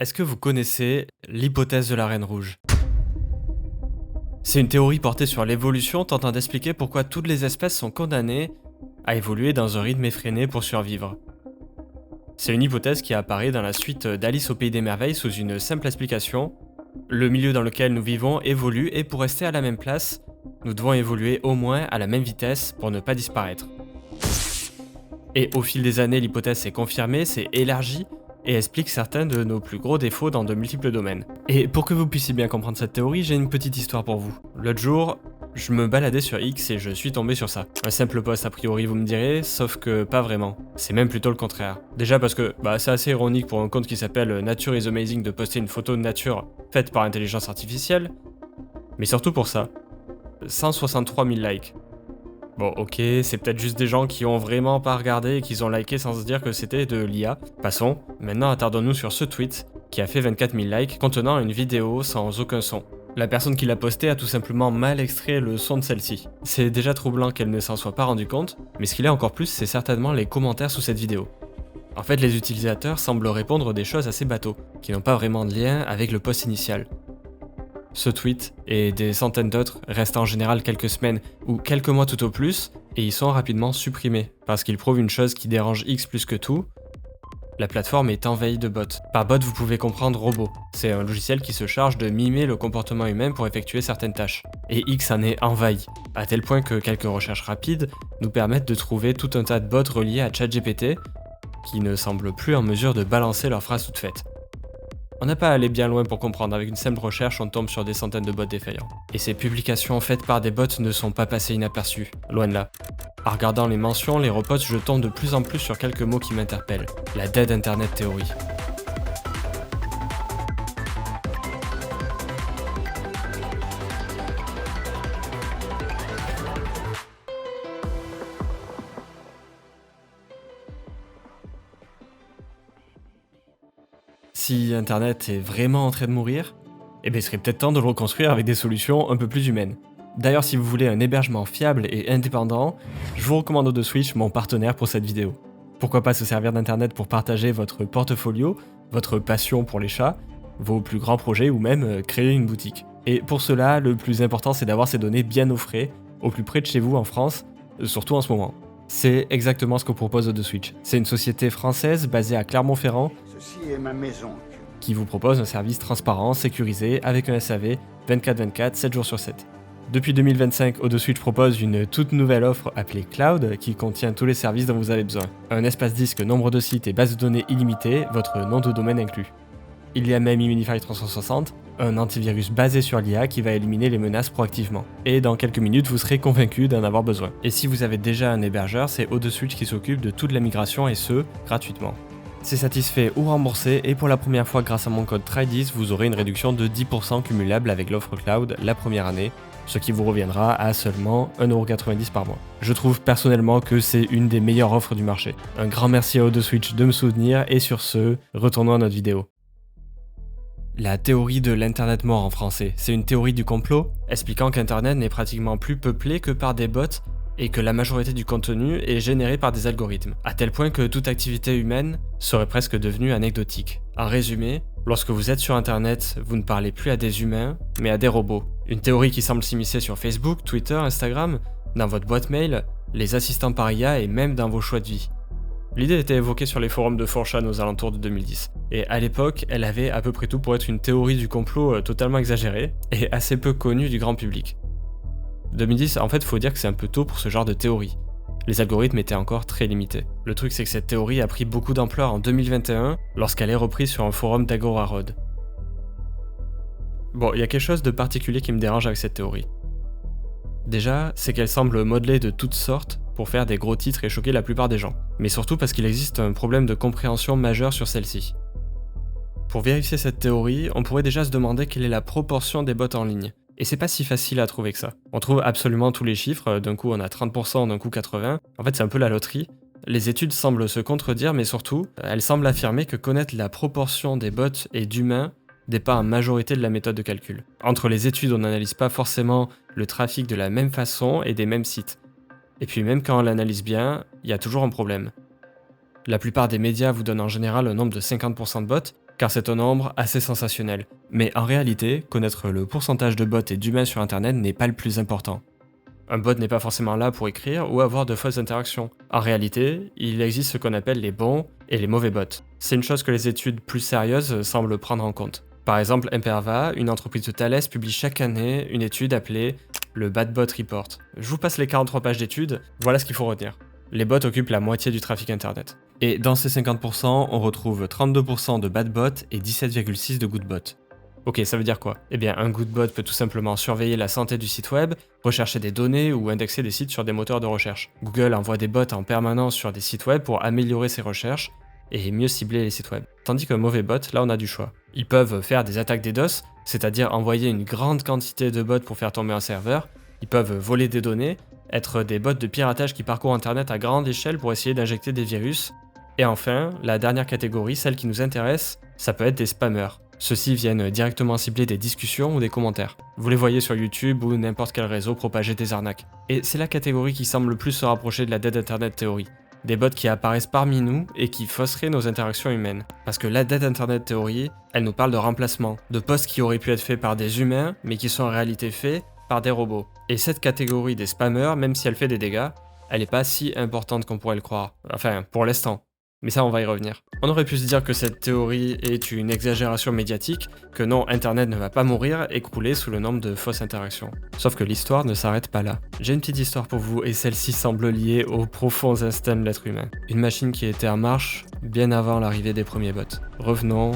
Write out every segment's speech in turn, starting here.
Est-ce que vous connaissez l'hypothèse de la Reine Rouge? C'est une théorie portée sur l'évolution tentant d'expliquer pourquoi toutes les espèces sont condamnées à évoluer dans un rythme effréné pour survivre. C'est une hypothèse qui apparaît dans la suite d'Alice au Pays des Merveilles sous une simple explication. Le milieu dans lequel nous vivons évolue et pour rester à la même place, nous devons évoluer au moins à la même vitesse pour ne pas disparaître. Et au fil des années, l'hypothèse s'est confirmée, s'est élargie et explique certains de nos plus gros défauts dans de multiples domaines. Et pour que vous puissiez bien comprendre cette théorie, j'ai une petite histoire pour vous. L'autre jour, je me baladais sur X et je suis tombé sur ça. Un simple post a priori vous me direz, sauf que pas vraiment. C'est même plutôt le contraire. Déjà parce que c'est assez ironique pour un compte qui s'appelle Nature is Amazing de poster une photo de nature faite par intelligence artificielle, mais surtout pour ça. 163 000 likes. Bon ok, c'est peut-être juste des gens qui ont vraiment pas regardé et qui ont liké sans se dire que c'était de l'IA. Passons, maintenant attardons-nous sur ce tweet qui a fait 24 000 likes contenant une vidéo sans aucun son. La personne qui l'a posté a tout simplement mal extrait le son de celle-ci. C'est déjà troublant qu'elle ne s'en soit pas rendu compte, mais ce qu'il est encore plus, c'est certainement les commentaires sous cette vidéo. En fait, les utilisateurs semblent répondre des choses assez bateaux, qui n'ont pas vraiment de lien avec le post initial. Ce tweet, et des centaines d'autres, restent en général quelques semaines ou quelques mois tout au plus, et ils sont rapidement supprimés, parce qu'ils prouvent une chose qui dérange X plus que tout, la plateforme est envahie de bots. Par bot, vous pouvez comprendre robot. C'est un logiciel qui se charge de mimer le comportement humain pour effectuer certaines tâches. Et X en est envahi, à tel point que quelques recherches rapides nous permettent de trouver tout un tas de bots reliés à ChatGPT qui ne semblent plus en mesure de balancer leurs phrases toutes faites. On n'a pas à aller bien loin pour comprendre, avec une simple recherche on tombe sur des centaines de bots défaillants. Et ces publications faites par des bots ne sont pas passées inaperçues, loin de là. En regardant les mentions, les reposts, je tombe de plus en plus sur quelques mots qui m'interpellent. La Dead Internet Theory. Si Internet est vraiment en train de mourir, il serait peut-être temps de le reconstruire avec des solutions un peu plus humaines. D'ailleurs, si vous voulez un hébergement fiable et indépendant, je vous recommande OdoSwitch, mon partenaire pour cette vidéo. Pourquoi pas se servir d'internet pour partager votre portfolio, votre passion pour les chats, vos plus grands projets ou même créer une boutique. Et pour cela, le plus important c'est d'avoir ces données bien au frais, au plus près de chez vous en France, surtout en ce moment. C'est exactement ce que propose OdoSwitch. C'est une société française basée à Clermont-Ferrand. Ceci est ma maison. Qui vous propose un service transparent, sécurisé, avec un SAV, 24/24, 7 jours sur 7. Depuis 2025, OdoSwitch propose une toute nouvelle offre appelée Cloud qui contient tous les services dont vous avez besoin. Un espace disque, nombre de sites et base de données illimitée, votre nom de domaine inclus. Il y a même Immunify 360, un antivirus basé sur l'IA qui va éliminer les menaces proactivement. Et dans quelques minutes, vous serez convaincu d'en avoir besoin. Et si vous avez déjà un hébergeur, c'est OdoSwitch qui s'occupe de toute la migration et ce, gratuitement. C'est satisfait ou remboursé et pour la première fois grâce à mon code TRY10, vous aurez une réduction de 10% cumulable avec l'offre cloud la première année, ce qui vous reviendra à seulement 1,90€ par mois. Je trouve personnellement que c'est une des meilleures offres du marché. Un grand merci à OdoSwitch de me soutenir et sur ce, retournons à notre vidéo. La théorie de l'internet mort en français, c'est une théorie du complot expliquant qu'internet n'est pratiquement plus peuplé que par des bots et que la majorité du contenu est généré par des algorithmes, à tel point que toute activité humaine serait presque devenue anecdotique. En résumé, lorsque vous êtes sur internet, vous ne parlez plus à des humains, mais à des robots. Une théorie qui semble s'immiscer sur Facebook, Twitter, Instagram, dans votre boîte mail, les assistants par IA et même dans vos choix de vie. L'idée était évoquée sur les forums de 4chan aux alentours de 2010, et à l'époque, elle avait à peu près tout pour être une théorie du complot totalement exagérée et assez peu connue du grand public. 2010, en fait, faut dire que c'est un peu tôt pour ce genre de théorie. Les algorithmes étaient encore très limités. Le truc, c'est que cette théorie a pris beaucoup d'ampleur en 2021 lorsqu'elle est reprise sur un forum d'Agorarod. Bon, il y a quelque chose de particulier qui me dérange avec cette théorie. Déjà, c'est qu'elle semble modelée de toutes sortes pour faire des gros titres et choquer la plupart des gens. Mais surtout parce qu'il existe un problème de compréhension majeur sur celle-ci. Pour vérifier cette théorie, on pourrait déjà se demander quelle est la proportion des bots en ligne. Et c'est pas si facile à trouver que ça. On trouve absolument tous les chiffres, d'un coup on a 30%, d'un coup 80%. En fait c'est un peu la loterie. Les études semblent se contredire, mais surtout, elles semblent affirmer que connaître la proportion des bots et d'humains dépend en majorité de la méthode de calcul. Entre les études, on n'analyse pas forcément le trafic de la même façon et des mêmes sites. Et puis même quand on l'analyse bien, il y a toujours un problème. La plupart des médias vous donnent en général un nombre de 50% de bots, car c'est un nombre assez sensationnel. Mais en réalité, connaître le pourcentage de bots et d'humains sur internet n'est pas le plus important. Un bot n'est pas forcément là pour écrire ou avoir de fausses interactions. En réalité, il existe ce qu'on appelle les bons et les mauvais bots. C'est une chose que les études plus sérieuses semblent prendre en compte. Par exemple, Imperva, une entreprise de Thales, publie chaque année une étude appelée le Bad Bot Report. Je vous passe les 43 pages d'études, voilà ce qu'il faut retenir. Les bots occupent la moitié du trafic internet. Et dans ces 50%, on retrouve 32% de bad bots et 17,6% de good bots. Ok, ça veut dire quoi? Eh bien, un good bot peut tout simplement surveiller la santé du site web, rechercher des données ou indexer des sites sur des moteurs de recherche. Google envoie des bots en permanence sur des sites web pour améliorer ses recherches et mieux cibler les sites web. Tandis qu'un mauvais bot, là on a du choix. Ils peuvent faire des attaques DDoS, c'est-à-dire envoyer une grande quantité de bots pour faire tomber un serveur. Ils peuvent voler des données, être des bots de piratage qui parcourent internet à grande échelle pour essayer d'injecter des virus. Et enfin, la dernière catégorie, celle qui nous intéresse, ça peut être des spammers. Ceux-ci viennent directement cibler des discussions ou des commentaires. Vous les voyez sur YouTube ou n'importe quel réseau propager des arnaques. Et c'est la catégorie qui semble le plus se rapprocher de la Dead Internet Theory. Des bots qui apparaissent parmi nous et qui fausseraient nos interactions humaines. Parce que la Dead Internet Theory, elle nous parle de remplacement, de posts qui auraient pu être faits par des humains, mais qui sont en réalité faits par des robots. Et cette catégorie des spammers, même si elle fait des dégâts, elle n'est pas si importante qu'on pourrait le croire. Enfin, pour l'instant. Mais ça, on va y revenir. On aurait pu se dire que cette théorie est une exagération médiatique, que non, Internet ne va pas mourir et crouler sous le nombre de fausses interactions. Sauf que l'histoire ne s'arrête pas là. J'ai une petite histoire pour vous et celle-ci semble liée aux profonds instincts de l'être humain. Une machine qui était en marche bien avant l'arrivée des premiers bots. Revenons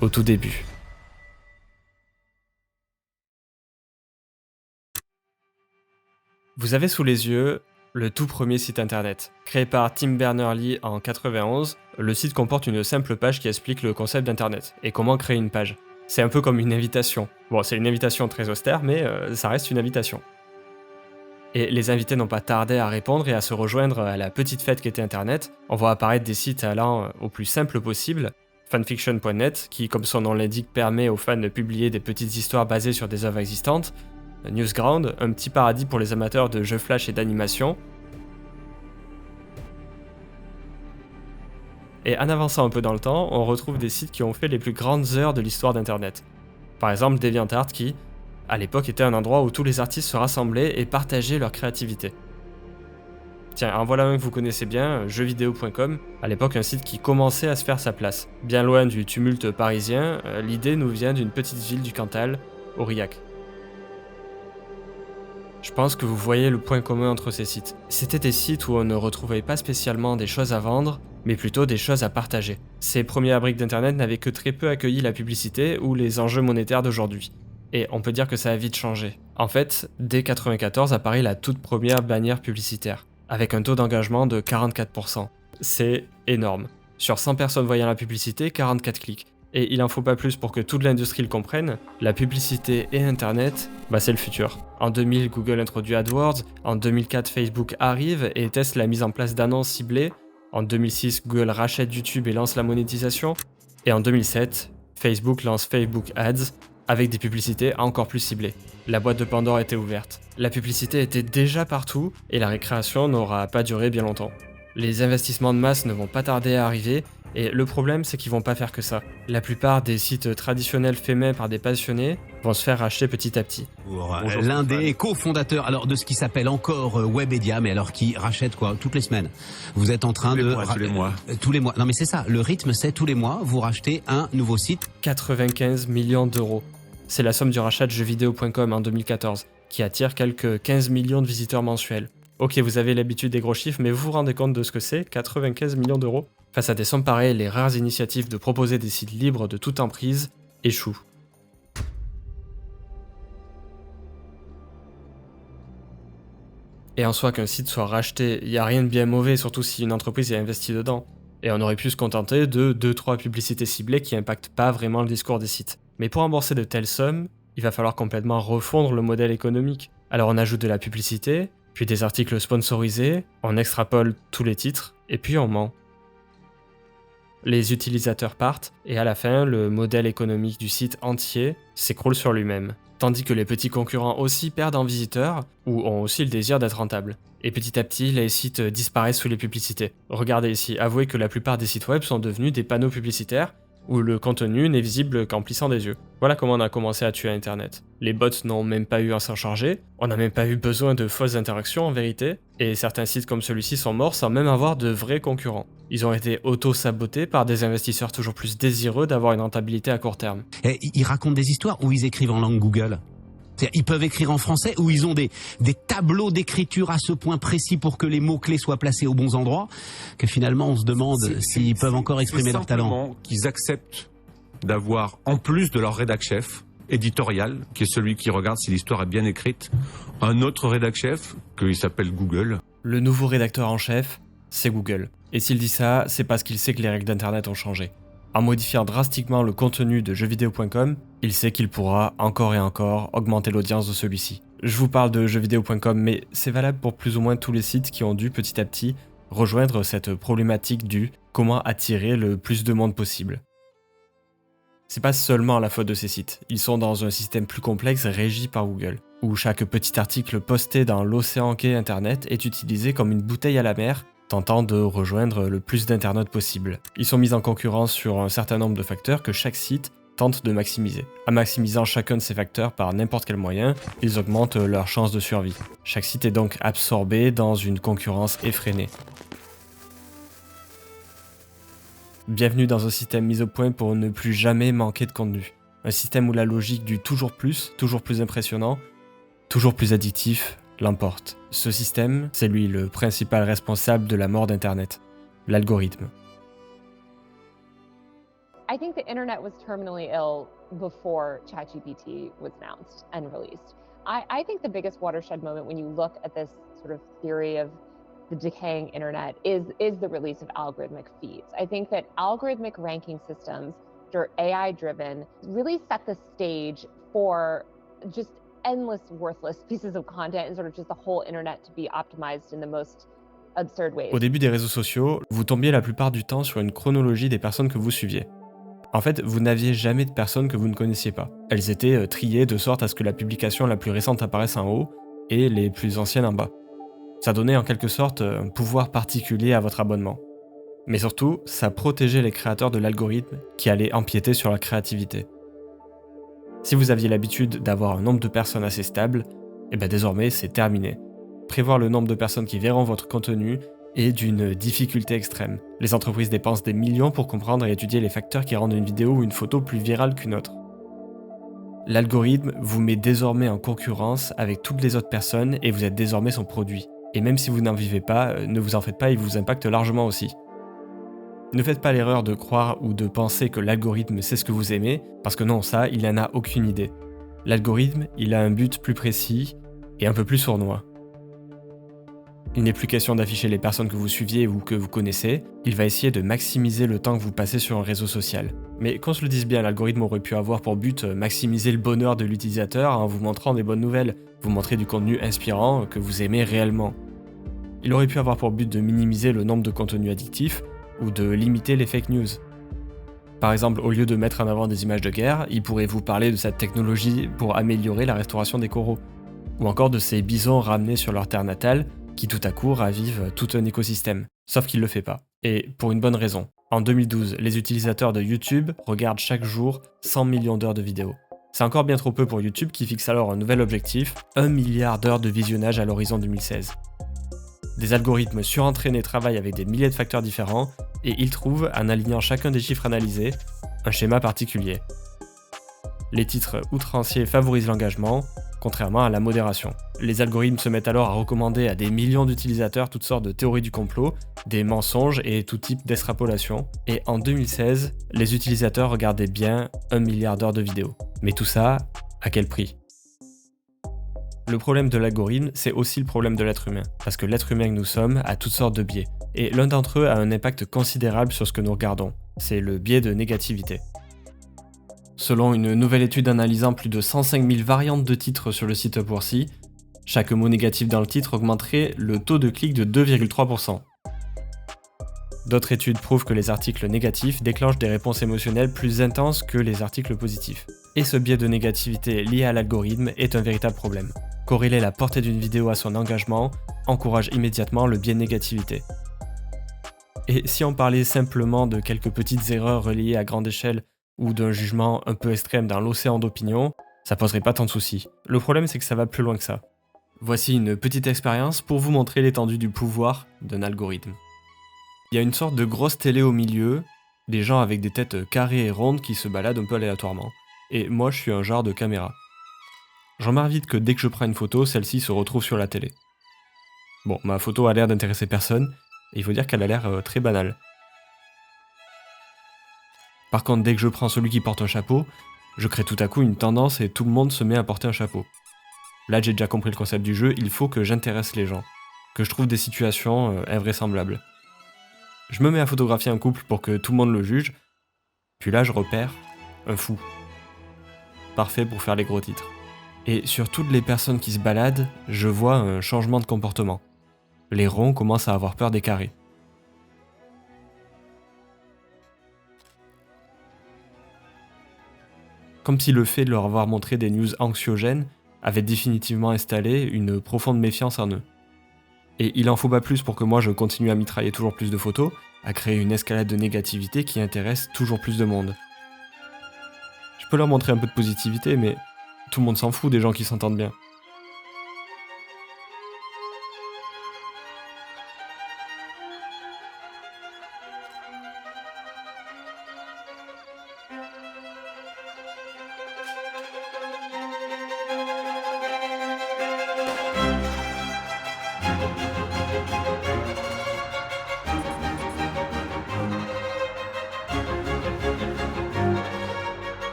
au tout début. Vous avez sous les yeux le tout premier site internet. Créé par Tim Berners-Lee en 91, le site comporte une simple page qui explique le concept d'internet et comment créer une page. C'est un peu comme une invitation. Bon, c'est une invitation très austère, mais ça reste une invitation. Et les invités n'ont pas tardé à répondre et à se rejoindre à la petite fête qu'était internet. On voit apparaître des sites allant au plus simple possible. Fanfiction.net, qui comme son nom l'indique permet aux fans de publier des petites histoires basées sur des œuvres existantes. Newsground, un petit paradis pour les amateurs de jeux flash et d'animation. Et en avançant un peu dans le temps, on retrouve des sites qui ont fait les plus grandes heures de l'histoire d'internet. Par exemple DeviantArt qui, à l'époque, était un endroit où tous les artistes se rassemblaient et partageaient leur créativité. Tiens, en voilà un que vous connaissez bien, jeuxvideo.com, à l'époque un site qui commençait à se faire sa place. Bien loin du tumulte parisien, l'idée nous vient d'une petite ville du Cantal, Aurillac. Je pense que vous voyez le point commun entre ces sites. C'était des sites où on ne retrouvait pas spécialement des choses à vendre, mais plutôt des choses à partager. Ces premières briques d'internet n'avaient que très peu accueilli la publicité ou les enjeux monétaires d'aujourd'hui. Et on peut dire que ça a vite changé. En fait, dès 1994 apparaît la toute première bannière publicitaire, avec un taux d'engagement de 44%. C'est énorme. Sur 100 personnes voyant la publicité, 44 clics. Et il en faut pas plus pour que toute l'industrie le comprenne, la publicité et internet, c'est le futur. En 2000, Google introduit AdWords, en 2004, Facebook arrive et teste la mise en place d'annonces ciblées, en 2006, Google rachète YouTube et lance la monétisation, et en 2007, Facebook lance Facebook Ads avec des publicités encore plus ciblées. La boîte de Pandore était ouverte. La publicité était déjà partout et la récréation n'aura pas duré bien longtemps. Les investissements de masse ne vont pas tarder à arriver, et le problème c'est qu'ils vont pas faire que ça. La plupart des sites traditionnels faits main par des passionnés vont se faire racheter petit à petit. Bonjour, l'un des cofondateurs alors de ce qui s'appelle encore Webedia, mais alors qui rachète quoi toutes les semaines. Vous êtes en train tous les mois. Tous les mois. Non mais c'est ça, le rythme c'est tous les mois vous rachetez un nouveau site. 95 millions d'euros. C'est la somme du rachat de jeuxvideo.com en 2014, qui attire quelques 15 millions de visiteurs mensuels. Ok, vous avez l'habitude des gros chiffres, mais vous vous rendez compte de ce que c'est, 95 millions d'euros? Face à des sommes pareilles, les rares initiatives de proposer des sites libres de toute emprise échouent. Et en soi, qu'un site soit racheté, il n'y a rien de bien mauvais, surtout si une entreprise est investie dedans. Et on aurait pu se contenter de 2-3 publicités ciblées qui impactent pas vraiment le discours des sites. Mais pour rembourser de telles sommes, il va falloir complètement refondre le modèle économique. Alors on ajoute de la publicité, puis des articles sponsorisés, on extrapole tous les titres, et puis on ment. Les utilisateurs partent, et à la fin, le modèle économique du site entier s'écroule sur lui-même. Tandis que les petits concurrents aussi perdent en visiteurs, ou ont aussi le désir d'être rentables. Et petit à petit, les sites disparaissent sous les publicités. Regardez ici, avouez que la plupart des sites web sont devenus des panneaux publicitaires, où le contenu n'est visible qu'en plissant des yeux. Voilà comment on a commencé à tuer Internet. Les bots n'ont même pas eu à s'en charger, on n'a même pas eu besoin de fausses interactions en vérité, et certains sites comme celui-ci sont morts sans même avoir de vrais concurrents. Ils ont été auto-sabotés par des investisseurs toujours plus désireux d'avoir une rentabilité à court terme. Et ils racontent des histoires où ils écrivent en langue Google. C'est-à-dire, ils peuvent écrire en français ou ils ont des tableaux d'écriture à ce point précis pour que les mots-clés soient placés aux bons endroits que finalement on se demande s'ils peuvent encore exprimer leur talent. C'est simplement qu'ils acceptent d'avoir, en plus de leur rédac chef éditorial, qui est celui qui regarde si l'histoire est bien écrite, un autre rédac chef, qu'il s'appelle Google. Le nouveau rédacteur en chef, c'est Google. Et s'il dit ça, c'est parce qu'il sait que les règles d'Internet ont changé. En modifiant drastiquement le contenu de jeuxvideo.com, il sait qu'il pourra encore et encore augmenter l'audience de celui-ci. Je vous parle de jeuxvideo.com, mais c'est valable pour plus ou moins tous les sites qui ont dû petit à petit rejoindre cette problématique du comment attirer le plus de monde possible. C'est pas seulement la faute de ces sites, ils sont dans un système plus complexe régi par Google, où chaque petit article posté dans l'océan qu'est Internet est utilisé comme une bouteille à la mer, tentant de rejoindre le plus d'internautes possible. Ils sont mis en concurrence sur un certain nombre de facteurs que chaque site tente de maximiser. En maximisant chacun de ces facteurs par n'importe quel moyen, ils augmentent leurs chances de survie. Chaque site est donc absorbé dans une concurrence effrénée. Bienvenue dans un système mis au point pour ne plus jamais manquer de contenu. Un système où la logique du toujours plus impressionnant, toujours plus addictif, l'emporte. Ce système, c'est lui le principal responsable de la mort d'Internet, l'algorithme. I think the internet was terminally ill before ChatGPT was announced and released. I think the biggest watershed moment when you look at this sort of theory of the decaying internet is the release of algorithmic feeds. I think that algorithmic ranking systems that are AI-driven really set the stage for just endless worthless pieces of content and sort of just the whole internet to be optimized in the most absurd ways. Au début des réseaux sociaux, vous tombiez la plupart du temps sur une chronologie des personnes que vous suiviez. En fait, vous n'aviez jamais de personnes que vous ne connaissiez pas. Elles étaient triées de sorte à ce que la publication la plus récente apparaisse en haut et les plus anciennes en bas. Ça donnait en quelque sorte un pouvoir particulier à votre abonnement. Mais surtout, ça protégeait les créateurs de l'algorithme qui allait empiéter sur leur créativité. Si vous aviez l'habitude d'avoir un nombre de personnes assez stable, désormais c'est terminé. Prévoir le nombre de personnes qui verront votre contenu est d'une difficulté extrême. Les entreprises dépensent des millions pour comprendre et étudier les facteurs qui rendent une vidéo ou une photo plus virale qu'une autre. L'algorithme vous met désormais en concurrence avec toutes les autres personnes et vous êtes désormais son produit. Et même si vous n'en vivez pas, ne vous en faites pas, il vous impacte largement aussi. Ne faites pas l'erreur de croire ou de penser que l'algorithme sait ce que vous aimez, parce que non, ça, il n'en a aucune idée. L'algorithme, il a un but plus précis et un peu plus sournois. Il n'est plus question d'afficher les personnes que vous suiviez ou que vous connaissez, il va essayer de maximiser le temps que vous passez sur un réseau social. Mais qu'on se le dise bien, l'algorithme aurait pu avoir pour but maximiser le bonheur de l'utilisateur en vous montrant des bonnes nouvelles, vous montrer du contenu inspirant que vous aimez réellement. Il aurait pu avoir pour but de minimiser le nombre de contenus addictifs ou de limiter les fake news. Par exemple, au lieu de mettre en avant des images de guerre, il pourrait vous parler de cette technologie pour améliorer la restauration des coraux, ou encore de ces bisons ramenés sur leur terre natale qui tout à coup ravivent tout un écosystème. Sauf qu'il le fait pas. Et pour une bonne raison. En 2012, les utilisateurs de YouTube regardent chaque jour 100 millions d'heures de vidéos. C'est encore bien trop peu pour YouTube qui fixe alors un nouvel objectif, 1 milliard d'heures de visionnage à l'horizon 2016. Des algorithmes surentraînés travaillent avec des milliers de facteurs différents et ils trouvent, en alignant chacun des chiffres analysés, un schéma particulier. Les titres outranciers favorisent l'engagement, contrairement à la modération. Les algorithmes se mettent alors à recommander à des millions d'utilisateurs toutes sortes de théories du complot, des mensonges et tout type d'extrapolation. Et en 2016, les utilisateurs regardaient bien 1 milliard d'heures de vidéos. Mais tout ça, à quel prix ? Le problème de l'algorithme, c'est aussi le problème de l'être humain, parce que l'être humain que nous sommes a toutes sortes de biais, et l'un d'entre eux a un impact considérable sur ce que nous regardons, c'est le biais de négativité. Selon une nouvelle étude analysant plus de 105 000 variantes de titres sur le site Upworthy, chaque mot négatif dans le titre augmenterait le taux de clic de 2,3%. D'autres études prouvent que les articles négatifs déclenchent des réponses émotionnelles plus intenses que les articles positifs. Et ce biais de négativité lié à l'algorithme est un véritable problème. Corréler la portée d'une vidéo à son engagement encourage immédiatement le biais de négativité. Et si on parlait simplement de quelques petites erreurs reliées à grande échelle ou d'un jugement un peu extrême dans l'océan d'opinion, ça poserait pas tant de soucis. Le problème, c'est que ça va plus loin que ça. Voici une petite expérience pour vous montrer l'étendue du pouvoir d'un algorithme. Il y a une sorte de grosse télé au milieu, des gens avec des têtes carrées et rondes qui se baladent un peu aléatoirement. Et moi, je suis un genre de caméra. Je remarque vite que dès que je prends une photo, celle-ci se retrouve sur la télé. Bon, ma photo a l'air d'intéresser personne, et il faut dire qu'elle a l'air très banale. Par contre, dès que je prends celui qui porte un chapeau, je crée tout à coup une tendance et tout le monde se met à porter un chapeau. Là, j'ai déjà compris le concept du jeu, il faut que j'intéresse les gens, que je trouve des situations invraisemblables. Je me mets à photographier un couple pour que tout le monde le juge, puis là je repère un fou. Parfait pour faire les gros titres. Et sur toutes les personnes qui se baladent, je vois un changement de comportement. Les ronds commencent à avoir peur des carrés. Comme si le fait de leur avoir montré des news anxiogènes avait définitivement installé une profonde méfiance en eux. Et il en faut pas plus pour que moi je continue à mitrailler toujours plus de photos, à créer une escalade de négativité qui intéresse toujours plus de monde. Je peux leur montrer un peu de positivité, mais tout le monde s'en fout des gens qui s'entendent bien.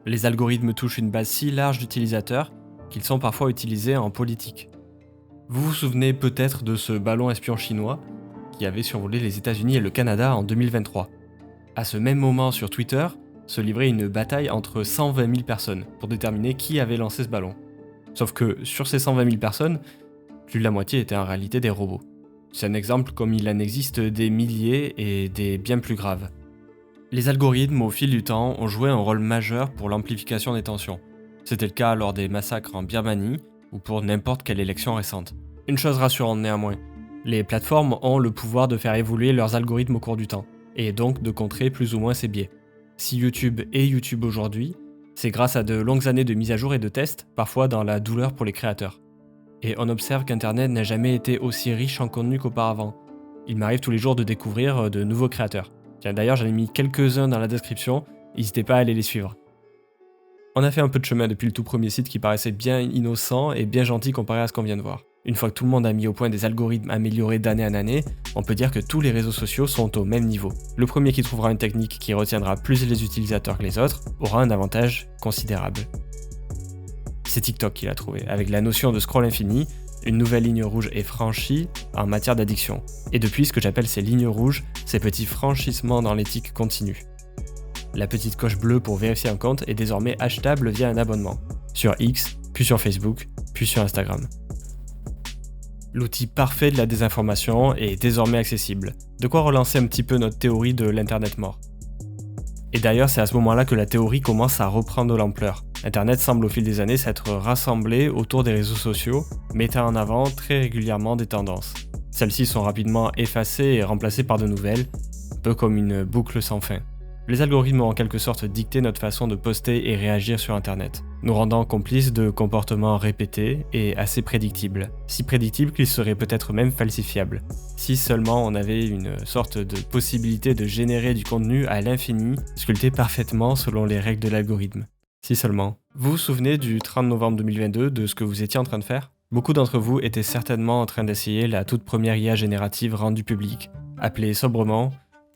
Les algorithmes touchent une base si large d'utilisateurs qu'ils sont parfois utilisés en politique. Vous vous souvenez peut-être de ce ballon espion chinois qui avait survolé les États-Unis et le Canada en 2023. À ce même moment sur Twitter, se livrait une bataille entre 120 000 personnes pour déterminer qui avait lancé ce ballon. Sauf que sur ces 120 000 personnes, plus de la moitié étaient en réalité des robots. C'est un exemple comme il en existe des milliers et des bien plus graves. Les algorithmes, au fil du temps, ont joué un rôle majeur pour l'amplification des tensions. C'était le cas lors des massacres en Birmanie ou pour n'importe quelle élection récente. Une chose rassurante néanmoins, les plateformes ont le pouvoir de faire évoluer leurs algorithmes au cours du temps, et donc de contrer plus ou moins ces biais. Si YouTube est YouTube aujourd'hui, c'est grâce à de longues années de mise à jour et de tests, parfois dans la douleur pour les créateurs. Et on observe qu'Internet n'a jamais été aussi riche en contenu qu'auparavant. Il m'arrive tous les jours de découvrir de nouveaux créateurs. Tiens, d'ailleurs, j'en ai mis quelques-uns dans la description, n'hésitez pas à aller les suivre. On a fait un peu de chemin depuis le tout premier site qui paraissait bien innocent et bien gentil comparé à ce qu'on vient de voir. Une fois que tout le monde a mis au point des algorithmes améliorés d'année en année, on peut dire que tous les réseaux sociaux sont au même niveau. Le premier qui trouvera une technique qui retiendra plus les utilisateurs que les autres aura un avantage considérable. C'est TikTok qui l'a trouvé, avec la notion de scroll infini, une nouvelle ligne rouge est franchie en matière d'addiction. Et depuis, ce que j'appelle ces lignes rouges, ces petits franchissements dans l'éthique continue. La petite coche bleue pour vérifier un compte est désormais achetable via un abonnement. Sur X, puis sur Facebook, puis sur Instagram. L'outil parfait de la désinformation est désormais accessible. De quoi relancer un petit peu notre théorie de l'internet mort. Et d'ailleurs, c'est à ce moment-là que la théorie commence à reprendre de l'ampleur. Internet semble au fil des années s'être rassemblé autour des réseaux sociaux, mettant en avant très régulièrement des tendances. Celles-ci sont rapidement effacées et remplacées par de nouvelles, un peu comme une boucle sans fin. Les algorithmes ont en quelque sorte dicté notre façon de poster et réagir sur Internet, nous rendant complices de comportements répétés et assez prédictibles. Si prédictibles qu'ils seraient peut-être même falsifiables. Si seulement on avait une sorte de possibilité de générer du contenu à l'infini, sculpté parfaitement selon les règles de l'algorithme. Si seulement. Vous vous souvenez du 30 novembre 2022 de ce que vous étiez en train de faire ? Beaucoup d'entre vous étaient certainement en train d'essayer la toute première IA générative rendue publique, appelée sobrement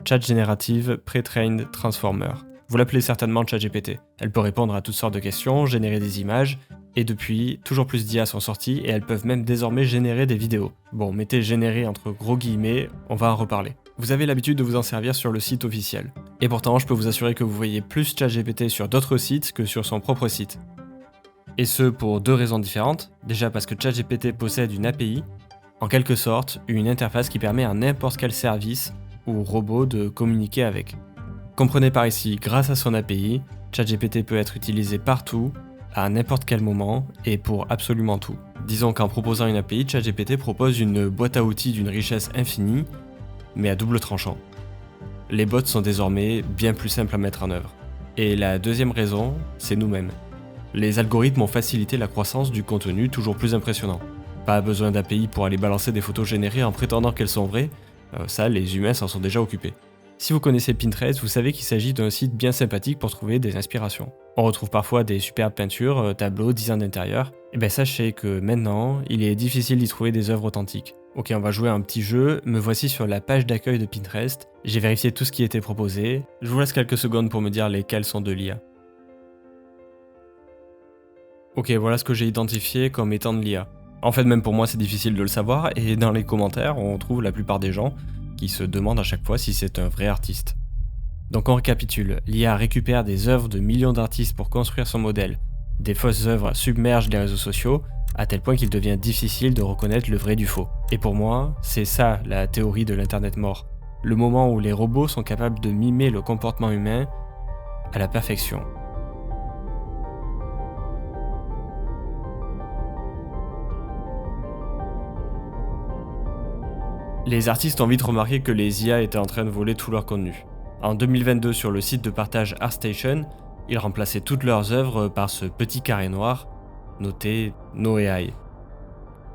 Chat Generative Pre-trained Transformer. Vous l'appelez certainement ChatGPT. Elle peut répondre à toutes sortes de questions, générer des images, et depuis, toujours plus d'IA sont sorties et elles peuvent même désormais générer des vidéos. Bon, mettez générer entre gros guillemets, on va en reparler. Vous avez l'habitude de vous en servir sur le site officiel. Et pourtant, je peux vous assurer que vous voyez plus ChatGPT sur d'autres sites que sur son propre site. Et ce pour deux raisons différentes. Déjà parce que ChatGPT possède une API, en quelque sorte, une interface qui permet à n'importe quel service ou robot de communiquer avec. Comprenez par ici, grâce à son API, ChatGPT peut être utilisé partout, à n'importe quel moment et pour absolument tout. Disons qu'en proposant une API, ChatGPT propose une boîte à outils d'une richesse infinie, mais à double tranchant. Les bots sont désormais bien plus simples à mettre en œuvre. Et la deuxième raison, c'est nous-mêmes. Les algorithmes ont facilité la croissance du contenu toujours plus impressionnant. Pas besoin d'API pour aller balancer des photos générées en prétendant qu'elles sont vraies, ça les humains s'en sont déjà occupés. Si vous connaissez Pinterest, vous savez qu'il s'agit d'un site bien sympathique pour trouver des inspirations. On retrouve parfois des superbes peintures, tableaux, design d'intérieur. Et bien sachez que maintenant, il est difficile d'y trouver des œuvres authentiques. Ok, on va jouer à un petit jeu, me voici sur la page d'accueil de Pinterest, j'ai vérifié tout ce qui était proposé, je vous laisse quelques secondes pour me dire lesquelles sont de l'IA. Ok, voilà ce que j'ai identifié comme étant de l'IA. En fait, même pour moi c'est difficile de le savoir, et dans les commentaires, on trouve la plupart des gens qui se demandent à chaque fois si c'est un vrai artiste. Donc on récapitule, l'IA récupère des œuvres de millions d'artistes pour construire son modèle. Des fausses œuvres submergent les réseaux sociaux, à tel point qu'il devient difficile de reconnaître le vrai du faux. Et pour moi, c'est ça la théorie de l'internet mort. Le moment où les robots sont capables de mimer le comportement humain à la perfection. Les artistes ont vite remarqué que les IA étaient en train de voler tout leur contenu. En 2022, sur le site de partage ArtStation, ils remplaçaient toutes leurs œuvres par ce petit carré noir noté No AI.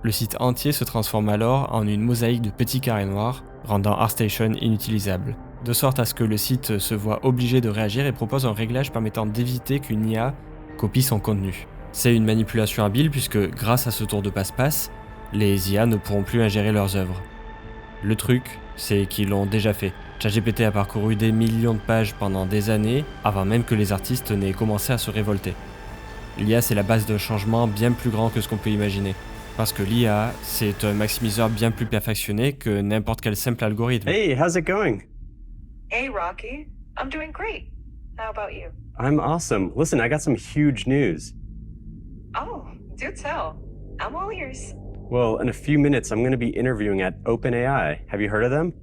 Le site entier se transforme alors en une mosaïque de petits carrés noirs, rendant ArtStation inutilisable, de sorte à ce que le site se voit obligé de réagir et propose un réglage permettant d'éviter qu'une IA copie son contenu. C'est une manipulation habile puisque, grâce à ce tour de passe-passe, les IA ne pourront plus ingérer leurs œuvres. Le truc, c'est qu'ils l'ont déjà fait. ChatGPT a parcouru des millions de pages pendant des années, avant même que les artistes n'aient commencé à se révolter. L'IA, c'est la base d'un changement bien plus grand que ce qu'on peut imaginer. Parce que l'IA, c'est un maximiseur bien plus perfectionné que n'importe quel simple algorithme. Hey, how's it going? Hey, Rocky. I'm doing great. How about you? I'm awesome. Listen, I got some huge news. Oh, do tell. I'm all ears. Well, in a few minutes, I'm going to be interviewing at OpenAI. Have you heard of them?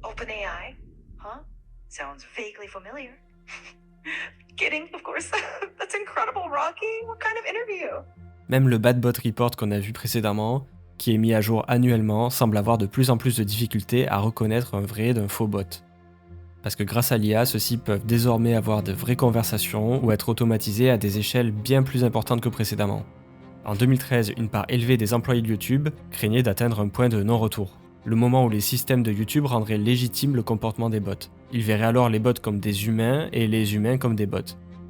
OpenAI? Huh? Sounds vaguely familiar. Kidding, of course. That's incredible, Rocky. What kind of interview? Même le Bad Bot Report qu'on a vu précédemment, qui est mis à jour annuellement, semble avoir de plus en plus de difficultés à reconnaître un vrai d'un faux bot. Parce que grâce à l'IA, ceux-ci peuvent désormais avoir de vraies conversations ou être automatisés à des échelles bien plus importantes que précédemment. En 2013, une part élevée des employés de YouTube craignait d'atteindre un point de non-retour, le moment où les systèmes de YouTube rendraient légitime le comportement des bots. Ils verraient alors les bots comme des humains et les humains comme des bots.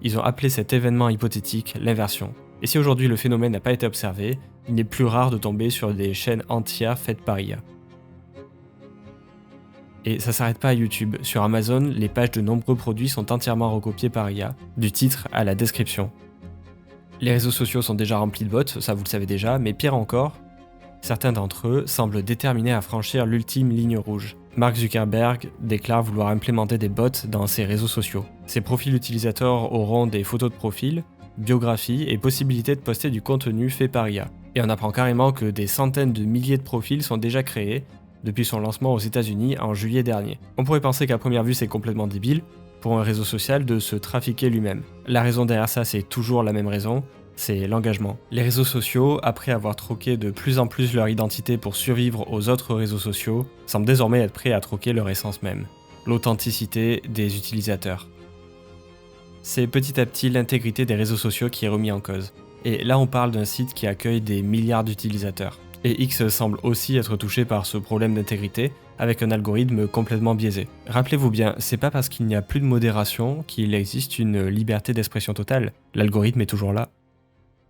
Ils ont appelé cet événement hypothétique l'inversion. Et si aujourd'hui le phénomène n'a pas été observé, il n'est plus rare de tomber sur des chaînes entières faites par IA. Et ça s'arrête pas à YouTube. Sur Amazon, les pages de nombreux produits sont entièrement recopiées par IA, du titre à la description. Les réseaux sociaux sont déjà remplis de bots, ça vous le savez déjà, mais pire encore, certains d'entre eux semblent déterminés à franchir l'ultime ligne rouge. Mark Zuckerberg déclare vouloir implémenter des bots dans ses réseaux sociaux. Ses profils utilisateurs auront des photos de profil, biographies et possibilité de poster du contenu fait par IA. Et on apprend carrément que des centaines de milliers de profils sont déjà créés depuis son lancement aux États-Unis en juillet dernier. On pourrait penser qu'à première vue c'est complètement débile pour un réseau social de se trafiquer lui-même. La raison derrière ça, c'est toujours la même raison, c'est l'engagement. Les réseaux sociaux, après avoir troqué de plus en plus leur identité pour survivre aux autres réseaux sociaux, semblent désormais être prêts à troquer leur essence même, l'authenticité des utilisateurs. C'est petit à petit l'intégrité des réseaux sociaux qui est remise en cause. Et là on parle d'un site qui accueille des milliards d'utilisateurs. Et X semble aussi être touché par ce problème d'intégrité, avec un algorithme complètement biaisé. Rappelez-vous bien, c'est pas parce qu'il n'y a plus de modération qu'il existe une liberté d'expression totale, l'algorithme est toujours là.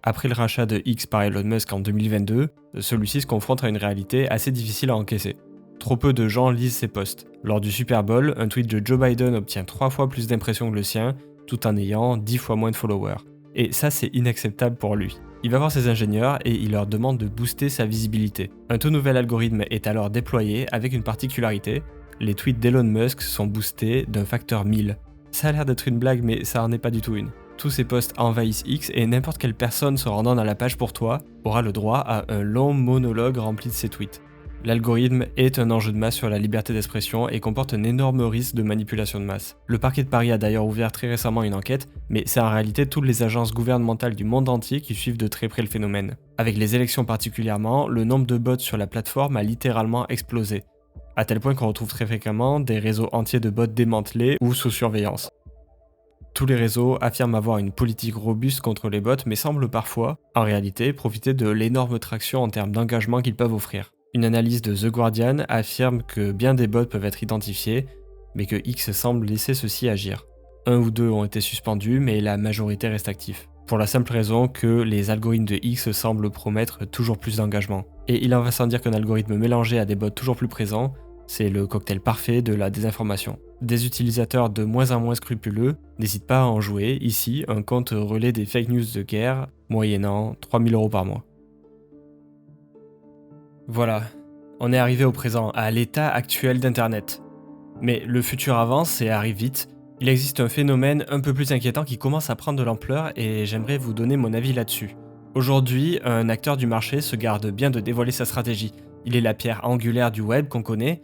Après le rachat de X par Elon Musk en 2022, celui-ci se confronte à une réalité assez difficile à encaisser. Trop peu de gens lisent ses posts. Lors du Super Bowl, un tweet de Joe Biden obtient 3 fois plus d'impressions que le sien, tout en ayant 10 fois moins de followers. Et ça, c'est inacceptable pour lui. Il va voir ses ingénieurs et il leur demande de booster sa visibilité. Un tout nouvel algorithme est alors déployé avec une particularité, les tweets d'Elon Musk sont boostés d'un facteur 1000. Ça a l'air d'être une blague, mais ça en est pas du tout une. Tous ces posts envahissent X et n'importe quelle personne se rendant dans la page pour toi aura le droit à un long monologue rempli de ces tweets. L'algorithme est un enjeu de masse sur la liberté d'expression et comporte un énorme risque de manipulation de masse. Le parquet de Paris a d'ailleurs ouvert très récemment une enquête, mais c'est en réalité toutes les agences gouvernementales du monde entier qui suivent de très près le phénomène. Avec les élections particulièrement, le nombre de bots sur la plateforme a littéralement explosé, à tel point qu'on retrouve très fréquemment des réseaux entiers de bots démantelés ou sous surveillance. Tous les réseaux affirment avoir une politique robuste contre les bots, mais semblent parfois, en réalité, profiter de l'énorme traction en termes d'engagement qu'ils peuvent offrir. Une analyse de The Guardian affirme que bien des bots peuvent être identifiés, mais que X semble laisser ceux-ci agir. 1 ou 2 ont été suspendus, mais la majorité reste active. Pour la simple raison que les algorithmes de X semblent promettre toujours plus d'engagement. Et il en va sans dire qu'un algorithme mélangé à des bots toujours plus présents, c'est le cocktail parfait de la désinformation. Des utilisateurs de moins en moins scrupuleux n'hésitent pas à en jouer, ici un compte relaie des fake news de guerre, moyennant 3000 € par mois. Voilà, on est arrivé au présent, à l'état actuel d'Internet. Mais le futur avance et arrive vite. Il existe un phénomène un peu plus inquiétant qui commence à prendre de l'ampleur et j'aimerais vous donner mon avis là-dessus. Aujourd'hui, un acteur du marché se garde bien de dévoiler sa stratégie. Il est la pierre angulaire du web qu'on connaît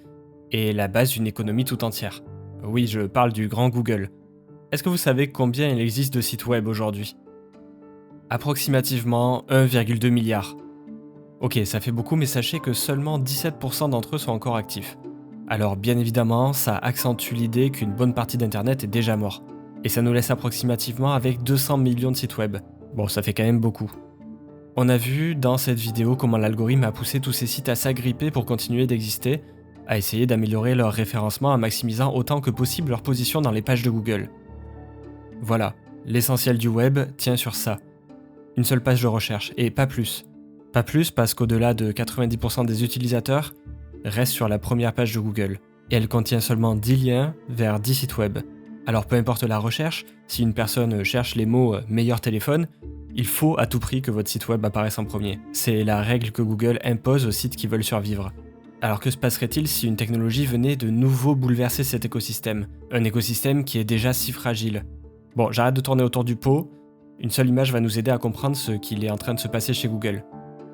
et la base d'une économie tout entière. Oui, je parle du grand Google. Est-ce que vous savez combien il existe de sites web aujourd'hui ? Approximativement 1,2 milliard. Ok, ça fait beaucoup, mais sachez que seulement 17% d'entre eux sont encore actifs. Alors bien évidemment, ça accentue l'idée qu'une bonne partie d'Internet est déjà mort. Et ça nous laisse approximativement avec 200 millions de sites web. Bon, ça fait quand même beaucoup. On a vu dans cette vidéo comment l'algorithme a poussé tous ces sites à s'agripper pour continuer d'exister, à essayer d'améliorer leur référencement en maximisant autant que possible leur position dans les pages de Google. Voilà, l'essentiel du web tient sur ça. Une seule page de recherche, et pas plus. Pas plus parce qu'au-delà de 90% des utilisateurs restent sur la première page de Google, et elle contient seulement 10 liens vers 10 sites web. Alors peu importe la recherche, si une personne cherche les mots « meilleur téléphone », il faut à tout prix que votre site web apparaisse en premier. C'est la règle que Google impose aux sites qui veulent survivre. Alors que se passerait-il si une technologie venait de nouveau bouleverser cet écosystème ? Un écosystème qui est déjà si fragile. Bon, j'arrête de tourner autour du pot, une seule image va nous aider à comprendre ce qu'il est en train de se passer chez Google.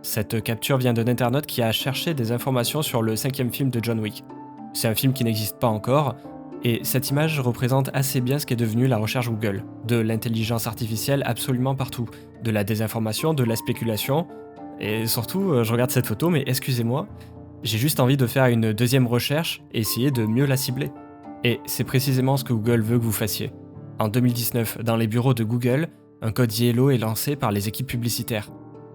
Cette capture vient d'un internaute qui a cherché des informations sur le 5e film de John Wick. C'est un film qui n'existe pas encore, et cette image représente assez bien ce qu'est devenu la recherche Google. De l'intelligence artificielle absolument partout, de la désinformation, de la spéculation, et surtout, je regarde cette photo, mais excusez-moi, j'ai juste envie de faire une deuxième recherche et essayer de mieux la cibler. Et c'est précisément ce que Google veut que vous fassiez. En 2019, dans les bureaux de Google, un code Yellow est lancé par les équipes publicitaires.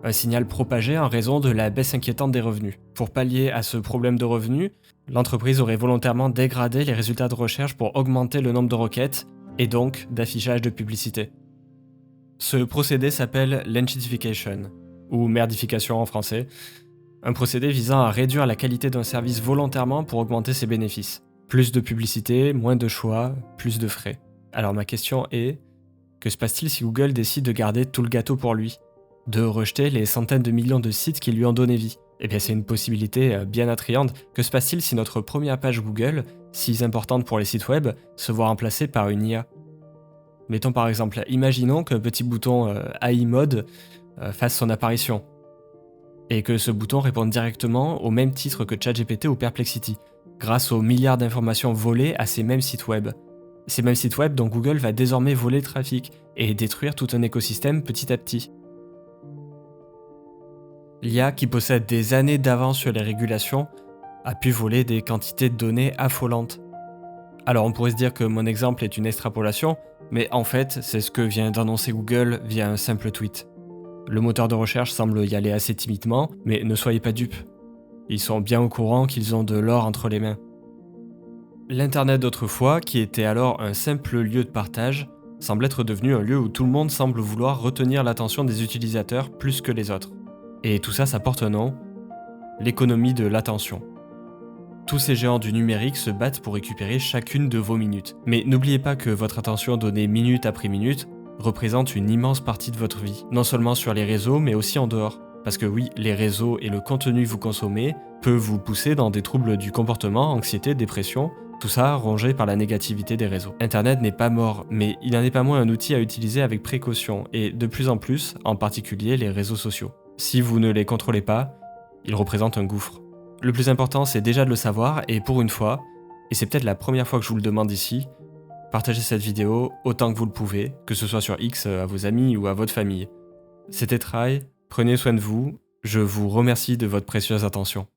Un signal propagé en raison de la baisse inquiétante des revenus. Pour pallier à ce problème de revenus, l'entreprise aurait volontairement dégradé les résultats de recherche pour augmenter le nombre de requêtes et donc d'affichage de publicité. Ce procédé s'appelle lentification, ou merdification en français, un procédé visant à réduire la qualité d'un service volontairement pour augmenter ses bénéfices. Plus de publicité, moins de choix, plus de frais. Alors ma question est, que se passe-t-il si Google décide de garder tout le gâteau pour lui ? De rejeter les centaines de millions de sites qui lui ont donné vie. Eh bien c'est une possibilité bien attrayante. Que se passe-t-il si notre première page Google, si importante pour les sites web, se voit remplacée par une IA ? Mettons par exemple, imaginons qu'un petit bouton AI Mode fasse son apparition, et que ce bouton réponde directement au même titre que ChatGPT ou Perplexity, grâce aux milliards d'informations volées à ces mêmes sites web. Ces mêmes sites web dont Google va désormais voler le trafic et détruire tout un écosystème petit à petit. L'IA, qui possède des années d'avance sur les régulations, a pu voler des quantités de données affolantes. Alors on pourrait se dire que mon exemple est une extrapolation, mais en fait c'est ce que vient d'annoncer Google via un simple tweet. Le moteur de recherche semble y aller assez timidement, mais ne soyez pas dupes. Ils sont bien au courant qu'ils ont de l'or entre les mains. L'Internet d'autrefois, qui était alors un simple lieu de partage, semble être devenu un lieu où tout le monde semble vouloir retenir l'attention des utilisateurs plus que les autres. Et tout ça, ça porte un nom, l'économie de l'attention. Tous ces géants du numérique se battent pour récupérer chacune de vos minutes. Mais n'oubliez pas que votre attention donnée minute après minute représente une immense partie de votre vie, non seulement sur les réseaux, mais aussi en dehors. Parce que oui, les réseaux et le contenu que vous consommez peuvent vous pousser dans des troubles du comportement, anxiété, dépression, tout ça rongé par la négativité des réseaux. Internet n'est pas mort, mais il n'en est pas moins un outil à utiliser avec précaution, et de plus en plus, en particulier les réseaux sociaux. Si vous ne les contrôlez pas, ils représentent un gouffre. Le plus important, c'est déjà de le savoir, et pour une fois, et c'est peut-être la première fois que je vous le demande ici, partagez cette vidéo autant que vous le pouvez, que ce soit sur X à vos amis ou à votre famille. C'était Try, prenez soin de vous, je vous remercie de votre précieuse attention.